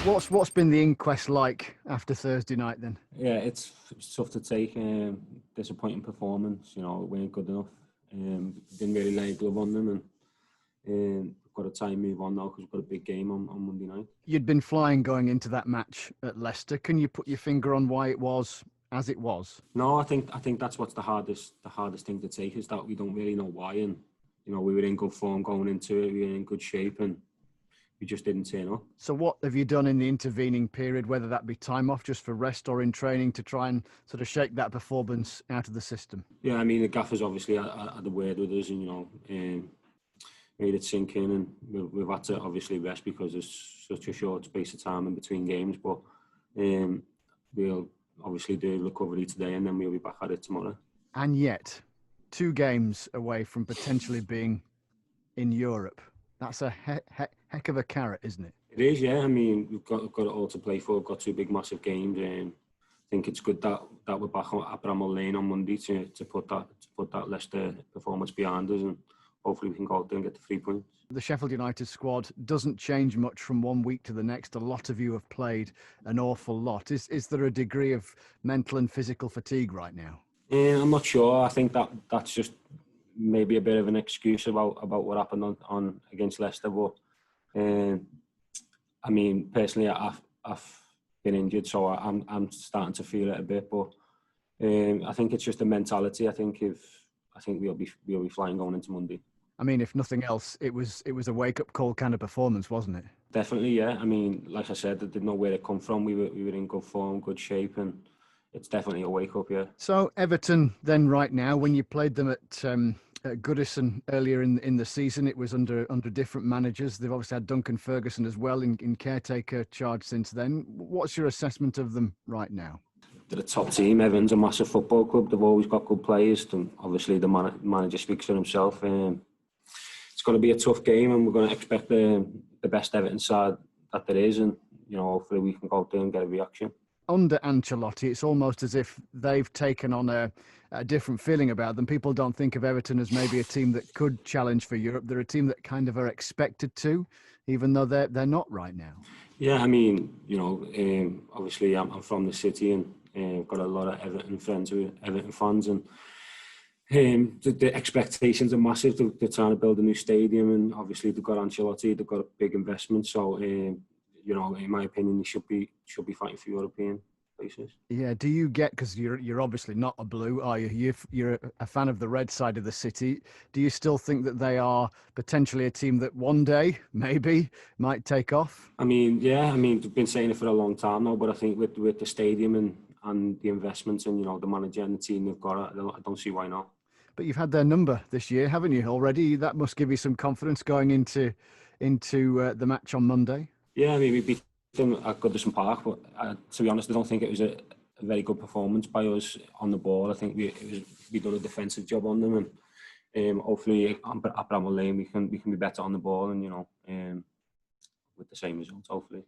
What's been the inquest like after Thursday night then? Yeah, it's tough to take. Disappointing performance. You know, it weren't good enough. Didn't really lay a glove on them, and we've got to try and move on now because we've got a big game on Monday night. You'd been flying going into that match at Leicester. Can you put your finger on why it was as it was? No, I think that's what's the hardest thing to take is that we don't really know why, and you know we were in good form going into it. We were in good shape, and we just didn't turn up. So what have you done in the intervening period, whether that be time off just for rest or in training, to try and sort of shake that performance out of the system? Yeah, I mean the gaffers obviously had a word with us, and you know made it sink in, and we've had to obviously rest because there's such a short space of time in between games. But we'll obviously do recovery today, and then we'll be back at it tomorrow. And yet, 2 games away from potentially being in Europe. That's a heck of a carrot, isn't it? It is, yeah. I mean, we've got it all to play for. We've got 2 big, massive games. I think it's good that we're back at Bramall Lane on Monday to put that Leicester performance behind us, and hopefully we can go out there and get the 3 points. The Sheffield United squad doesn't change much from one week to the next. A lot of you have played an awful lot. Is there a degree of mental and physical fatigue right now? I'm not sure. I think that's just maybe a bit of an excuse about what happened on against Leicester. But I mean, personally, I've been injured, so I'm starting to feel it a bit. But I think it's just a mentality. I think we'll be flying going into Monday. I mean, if nothing else, it was a wake-up call kind of performance, wasn't it? Definitely, yeah. I mean, like I said, I didn't know where it come from. We were in good form, good shape, and it's definitely a wake-up, yeah. So Everton, then, right now, when you played them at Goodison earlier in the season, it was under different managers. They've obviously had Duncan Ferguson as well in caretaker charge since then. What's your assessment of them right now? They're a top team. Everton's a massive football club. They've always got good players. And obviously, the manager speaks for himself. It's going to be a tough game, and we're going to expect the best Everton side that there is, and you know, hopefully we can go out there and get a reaction. Under Ancelotti, it's almost as if they've taken on a different feeling about them. People don't think of Everton as maybe a team that could challenge for Europe. They're a team that kind of are expected to, even though they're not right now. Yeah, I mean, you know, obviously I'm from the city, and I've got a lot of Everton friends who are Everton fans, and the expectations are massive. They're trying to build a new stadium, and obviously they've got Ancelotti. They've got a big investment, so you know, in my opinion, they should be fighting for European places. Yeah. Do you get, because you're obviously not a Blue, are you? You're a fan of the red side of the city. Do you still think that they are potentially a team that one day maybe might take off? I mean, yeah. I mean, they've been saying it for a long time now, but I think with the stadium and the investments and you know the manager and the team they've got, I don't see why not. But you've had their number this year, haven't you, already? That must give you some confidence going into the match on Monday. Yeah, I mean, we beat them at Goodison Park, but to be honest, I don't think it was a very good performance by us on the ball. I think we done a defensive job on them, and hopefully at Bramall Lane we can be better on the ball, and you know, with the same results, hopefully.